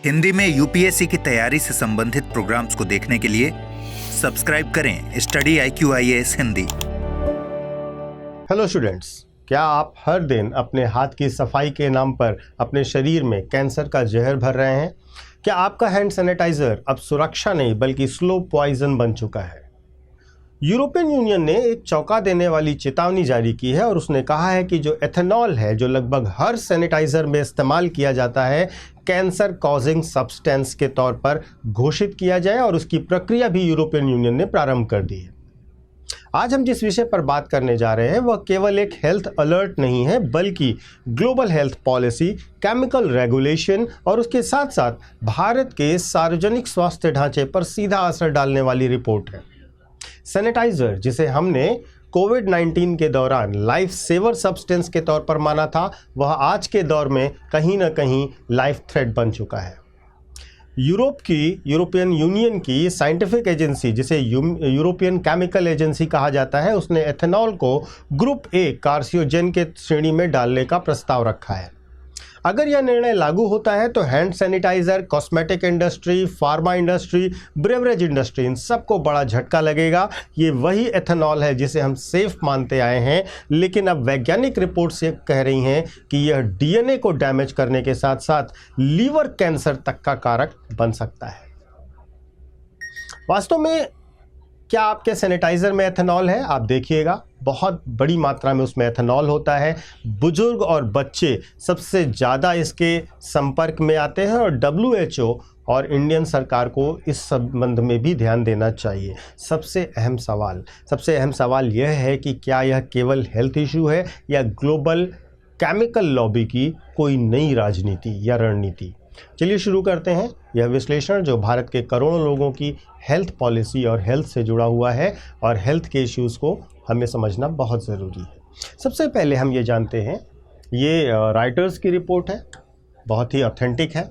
हिंदी में यूपीएससी की तैयारी से संबंधित प्रोग्राम्स को देखने के लिए सब्सक्राइब करें study IQIAS Hindi. Hello students, क्या आप हर दिन अपने हाथ की सफाई के नाम पर अपने शरीर में कैंसर का जहर भर रहे हैं? क्या आपका हैंड सैनिटाइजर अब सुरक्षा नहीं बल्कि स्लो पॉइजन बन चुका है? यूरोपियन यूनियन ने एक चौंका देने वाली चेतावनी जारी की है और उसने कहा है कि जो एथेनॉल है, जो लगभग हर सैनिटाइजर में इस्तेमाल किया जाता है, कैंसर कॉजिंग सब्सटेंस के तौर पर घोषित किया जाए और उसकी प्रक्रिया भी यूरोपियन यूनियन ने प्रारंभ कर दी है। आज हम जिस विषय पर बात करने जा रहे हैं वह केवल एक हेल्थ अलर्ट नहीं है, बल्कि global health policy, chemical regulation और उसके साथ साथ भारत के सार्वजनिक स्वास्थ्य ढांचे पर सीधा असर डालने वाली रिपोर्ट है। सैनिटाइजर, जिसे हमने कोविड-19 के दौरान लाइफ सेवर सब्सटेंस के तौर पर माना था, वह आज के दौर में कहीं ना कहीं लाइफ थ्रेट बन चुका है। यूरोपियन यूनियन की साइंटिफिक एजेंसी, जिसे यूरोपियन केमिकल एजेंसी कहा जाता है, उसने एथेनॉल को ग्रुप ए कार्सिनोजेन के श्रेणी में डालने का प्रस्ताव रखा है। अगर यह निर्णय लागू होता है तो hand sanitizer, cosmetic industry, pharma industry, beverage industry, इन सबको बड़ा झटका लगेगा। ये वही एथेनॉल है जिसे हम सेफ मानते आए हैं, लेकिन अब वैज्ञानिक रिपोर्ट्स ये कह रही हैं कि यह डीएनए को डैमेज करने के साथ साथ लीवर कैंसर तक का कारक बन सकता है। वास्तव में क्या आपके सैनिटाइजर में एथेनॉल है? आप देखिएगा, बहुत बड़ी मात्रा में उसमें एथेनॉल होता है। बुजुर्ग और बच्चे सबसे ज़्यादा इसके संपर्क में आते हैं और WHO और इंडियन सरकार को इस संबंध में भी ध्यान देना चाहिए। सबसे अहम सवाल यह है कि क्या यह केवल हेल्थ इशू है या ग्लोबल केमिकल लॉबी की कोई नई राजनीति या रणनीति? चलिए शुरू करते हैं यह विश्लेषण, जो भारत के करोड़ों लोगों की हेल्थ पॉलिसी और हेल्थ से जुड़ा हुआ है और हेल्थ के इश्यूज़ को हमें समझना बहुत ज़रूरी है। सबसे पहले हम ये जानते हैं, ये राइटर्स की रिपोर्ट है, बहुत ही ऑथेंटिक है।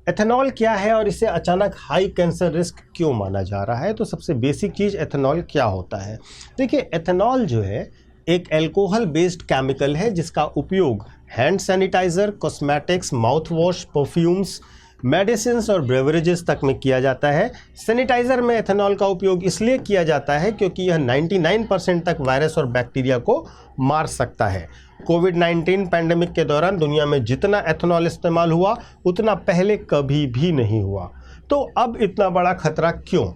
एथेनॉल क्या है और इसे अचानक हाई कैंसर रिस्क क्यों माना जा रहा है? तो सबसे बेसिक चीज़, एथेनॉल क्या होता है? देखिए, एथेनॉल जो है एक अल्कोहल बेस्ड केमिकल है जिसका उपयोग hand sanitizer, cosmetics, mouth wash, perfumes, medicines और ब्रेवरेजेस तक में किया जाता है। सैनिटाइज़र में एथेनॉल का उपयोग इसलिए किया जाता है क्योंकि यह 99% तक वायरस और बैक्टीरिया को मार सकता है। कोविड-19 पैंडेमिक के दौरान दुनिया में जितना एथेनॉल इस्तेमाल हुआ उतना पहले कभी भी नहीं हुआ। तो अब इतना बड़ा खतरा क्यों?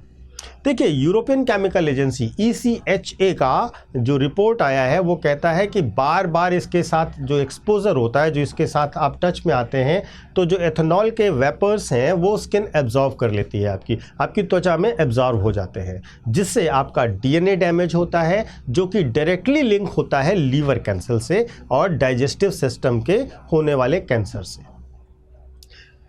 देखिए, यूरोपियन केमिकल एजेंसी ECHA का जो रिपोर्ट आया है वो कहता है कि बार बार इसके साथ जो एक्सपोजर होता है, जो इसके साथ आप टच में आते हैं, तो जो एथेनॉल के वेपर्स हैं वो स्किन एब्जॉर्व कर लेती है, आपकी त्वचा में एब्जॉर्व हो जाते हैं, जिससे आपका DNA डैमेज होता है, जो कि डायरेक्टली लिंक होता है लीवर कैंसर से और डाइजेस्टिव सिस्टम के होने वाले कैंसर से।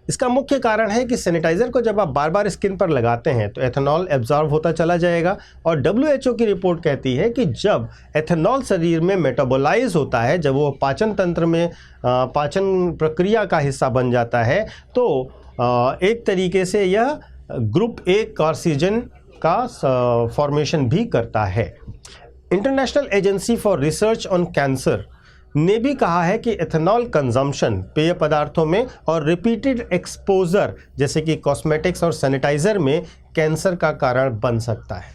इसका मुख्य कारण है कि सैनिटाइज़र को जब आप बार बार स्किन पर लगाते हैं तो एथेनॉल एब्जॉर्ब होता चला जाएगा और WHO की रिपोर्ट कहती है कि जब एथेनॉल शरीर में मेटाबोलाइज होता है, जब वो पाचन तंत्र में पाचन प्रक्रिया का हिस्सा बन जाता है, तो एक तरीके से यह ग्रुप ए कार्सिनोजेन का फॉर्मेशन भी करता है। International agency for research on cancer ने भी कहा है कि एथेनॉल कंजम्पशन पेय पदार्थों में और रिपीटेड एक्सपोजर जैसे कि कॉस्मेटिक्स और सैनिटाइज़र में कैंसर का कारण बन सकता है।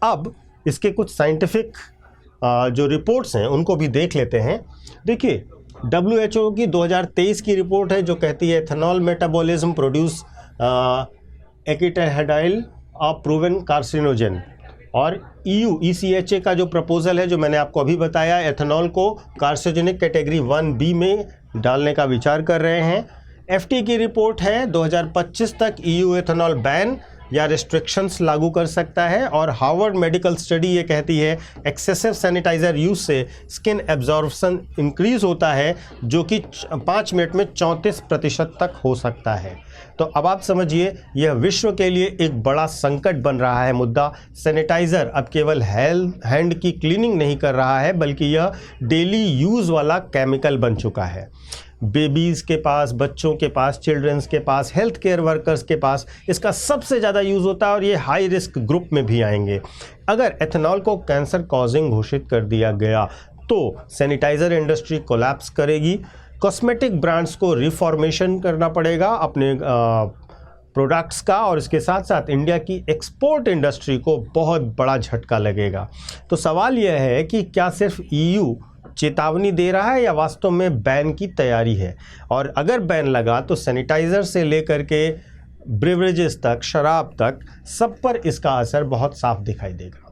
अब इसके कुछ साइंटिफिक जो रिपोर्ट्स हैं उनको भी देख लेते हैं। देखिए, WHO की 2023 की रिपोर्ट है जो कहती है ethanol metabolism produce acetaldehyde a proven carcinogen, और ECHA का जो प्रपोजल है, जो मैंने आपको अभी बताया, एथेनॉल को कार्सिनोजेनिक कैटेगरी 1B में डालने का विचार कर रहे हैं। FT की रिपोर्ट है 2025 तक EU एथेनॉल बैन या रिस्ट्रिक्शंस लागू कर सकता है, और हार्वर्ड मेडिकल स्टडी ये कहती है एक्सेसिव सैनिटाइज़र यूज से स्किन एब्जॉर्प्शन इंक्रीज होता है, जो कि 5 मिनट में 34% तक हो सकता है। तो अब आप समझिए, यह विश्व के लिए एक बड़ा संकट बन रहा है मुद्दा। सैनिटाइज़र अब केवल हैंड की क्लीनिंग नहीं कर रहा है, बल्कि यह डेली यूज़ वाला केमिकल बन चुका है। बेबीज़ के पास, बच्चों के पास, चिल्ड्रंस के पास, हेल्थ केयर वर्कर्स के पास इसका सबसे ज़्यादा यूज़ होता है और ये हाई रिस्क ग्रुप में भी आएंगे। अगर एथेनॉल को कैंसर कॉजिंग घोषित कर दिया गया तो सैनिटाइज़र इंडस्ट्री कोलैप्स करेगी, कॉस्मेटिक ब्रांड्स को रिफॉर्मेशन करना पड़ेगा अपने प्रोडक्ट्स का, और इसके साथ साथ इंडिया की एक्सपोर्ट इंडस्ट्री को बहुत बड़ा झटका लगेगा। तो सवाल यह है कि क्या सिर्फ EU चेतावनी दे रहा है या वास्तव में बैन की तैयारी है, और अगर बैन लगा तो सैनिटाइज़र से लेकर के ब्रेवरेजेस तक, शराब तक, सब पर इसका असर बहुत साफ दिखाई देगा।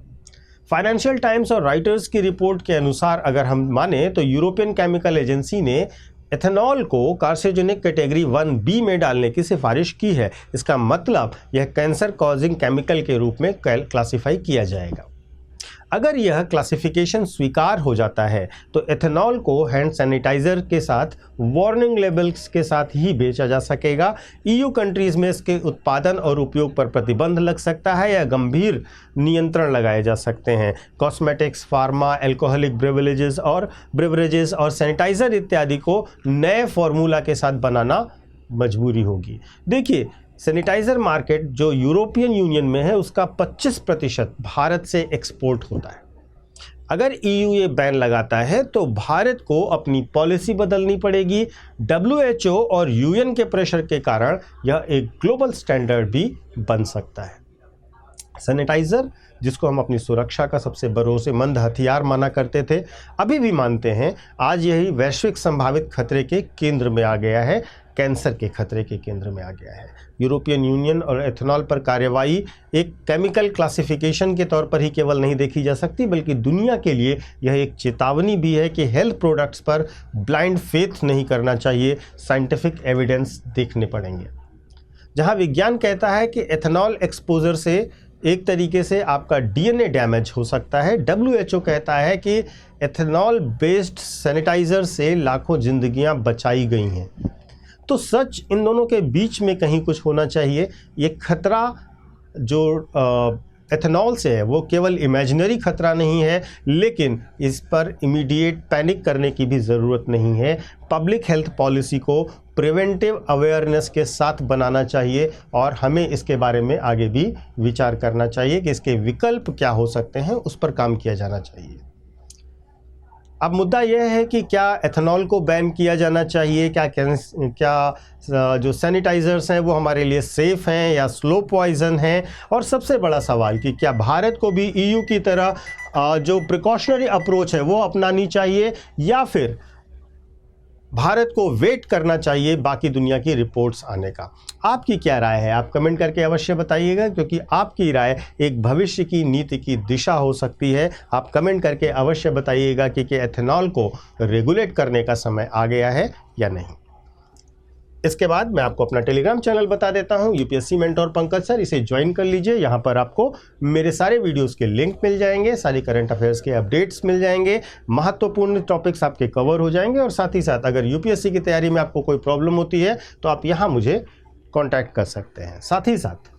फाइनेंशियल टाइम्स और राइटर्स की रिपोर्ट के अनुसार अगर हम माने तो यूरोपियन केमिकल एजेंसी ने एथेनॉल को कार्सिनोजेनिक कैटेगरी 1B में डालने की सिफारिश की है। इसका मतलब यह कैंसर कॉजिंग केमिकल के रूप में क्लासिफाई किया जाएगा। अगर यह क्लासिफिकेशन स्वीकार हो जाता है तो एथेनॉल को हैंड सैनिटाइज़र के साथ वार्निंग लेबल्स के साथ ही बेचा जा सकेगा। EU कंट्रीज़ में इसके उत्पादन और उपयोग पर प्रतिबंध लग सकता है या गंभीर नियंत्रण लगाए जा सकते हैं। कॉस्मेटिक्स, फार्मा, अल्कोहलिक ब्रेवरेजेस और सैनिटाइज़र इत्यादि को नए फार्मूला के साथ बनाना मजबूरी होगी। देखिए, सैनिटाइज़र मार्केट जो यूरोपियन यूनियन में है उसका 25% भारत से एक्सपोर्ट होता है। अगर EU ये बैन लगाता है तो भारत को अपनी पॉलिसी बदलनी पड़ेगी। WHO और UN के प्रेशर के कारण यह एक ग्लोबल स्टैंडर्ड भी बन सकता है। सैनिटाइज़र, जिसको हम अपनी सुरक्षा का सबसे भरोसेमंद हथियार माना करते थे, अभी भी मानते हैं, आज यही वैश्विक संभावित खतरे के केंद्र में आ गया है, कैंसर के खतरे के केंद्र में आ गया है। यूरोपियन यूनियन और एथेनॉल पर कार्रवाई एक केमिकल क्लासिफिकेशन के तौर पर ही केवल नहीं देखी जा सकती, बल्कि दुनिया के लिए यह एक चेतावनी भी है कि हेल्थ प्रोडक्ट्स पर ब्लाइंड फेथ नहीं करना चाहिए, साइंटिफिक एविडेंस देखने पड़ेंगे। जहां विज्ञान कहता है कि एथेनॉल एक्सपोजर से एक तरीके से आपका DNA डैमेज हो सकता है, WHO कहता है कि एथेनॉल बेस्ड सैनिटाइज़र से लाखों जिंदगियां बचाई गई हैं। तो सच इन दोनों के बीच में कहीं कुछ होना चाहिए। ये खतरा जो एथेनॉल से है वो केवल इमेजिनरी खतरा नहीं है, लेकिन इस पर इमीडिएट पैनिक करने की भी ज़रूरत नहीं है। पब्लिक हेल्थ पॉलिसी को प्रिवेंटिव अवेयरनेस के साथ बनाना चाहिए और हमें इसके बारे में आगे भी विचार करना चाहिए कि इसके विकल्प क्या हो सकते हैं, उस पर काम किया जाना चाहिए। अब मुद्दा यह है कि क्या एथेनॉल को बैन किया जाना चाहिए, क्या जो सैनिटाइज़र्स हैं वो हमारे लिए सेफ़ हैं या स्लो पॉइज़न हैं, और सबसे बड़ा सवाल कि क्या भारत को भी EU की तरह जो प्रिकॉशनरी अप्रोच है वो अपनानी चाहिए या फिर भारत को वेट करना चाहिए बाकी दुनिया की रिपोर्ट्स आने का। आपकी क्या राय है, आप कमेंट करके अवश्य बताइएगा, क्योंकि आपकी राय एक भविष्य की नीति की दिशा हो सकती है। आप कमेंट करके अवश्य बताइएगा कि एथेनॉल को रेगुलेट करने का समय आ गया है या नहीं। इसके बाद मैं आपको अपना टेलीग्राम चैनल बता देता हूं, UPSC मेंटोर पंकज सर, इसे ज्वाइन कर लीजिए। यहां पर आपको मेरे सारे वीडियोस के लिंक मिल जाएंगे, सारी करंट अफेयर्स के अपडेट्स मिल जाएंगे, महत्वपूर्ण टॉपिक्स आपके कवर हो जाएंगे, और साथ ही साथ अगर UPSC की तैयारी में आपको कोई प्रॉब्लम होती है तो आप यहां मुझे कॉन्टैक्ट कर सकते हैं। साथ ही साथ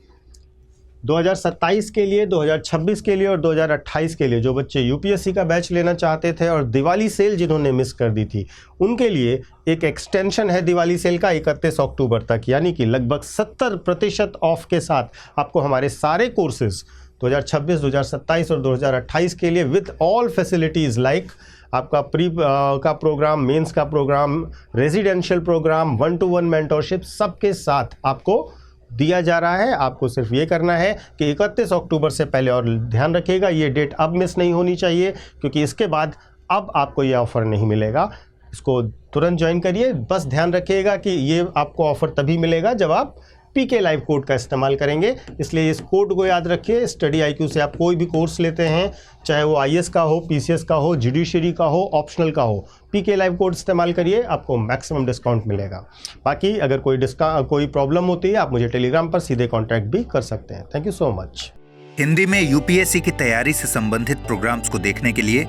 2027 के लिए, 2026 के लिए और 2028 के लिए जो बच्चे UPSC का बैच लेना चाहते थे और दिवाली सेल जिन्होंने मिस कर दी थी, उनके लिए एक एक्सटेंशन है दिवाली सेल का 31 अक्टूबर तक, यानी कि लगभग 70% ऑफ के साथ आपको हमारे सारे कोर्सेज 2026, 2027 और 2028 के लिए विथ ऑल फैसिलिटीज़ लाइक आपका प्री का प्रोग्राम, मेंस का program, residential program, 1-to-1 mentorship, सबके साथ आपको दिया जा रहा है। आपको सिर्फ ये करना है कि 31 अक्टूबर से पहले, और ध्यान रखिएगा ये डेट अब मिस नहीं होनी चाहिए, क्योंकि इसके बाद अब आपको ये ऑफ़र नहीं मिलेगा। इसको तुरंत ज्वाइन करिए। बस ध्यान रखिएगा कि ये आपको ऑफ़र तभी मिलेगा जब आप PK लाइव कोड का इस्तेमाल करेंगे, इसलिए इस कोड को याद रखिए। स्टडी IQ से आप कोई भी कोर्स लेते हैं, चाहे वो IAS का हो, PCS का हो, जुडिशरी का हो, ऑप्शनल का हो, PK लाइव कोड इस्तेमाल करिए, आपको मैक्सिमम डिस्काउंट मिलेगा। बाकी अगर कोई प्रॉब्लम होती है आप मुझे टेलीग्राम पर सीधे कॉन्टैक्ट भी कर सकते हैं। Thank you so much. Hindi में UPSC की तैयारी से संबंधित प्रोग्राम्स को देखने के लिए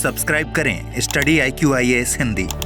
सब्सक्राइब करें स्टडी IQ IAS हिंदी।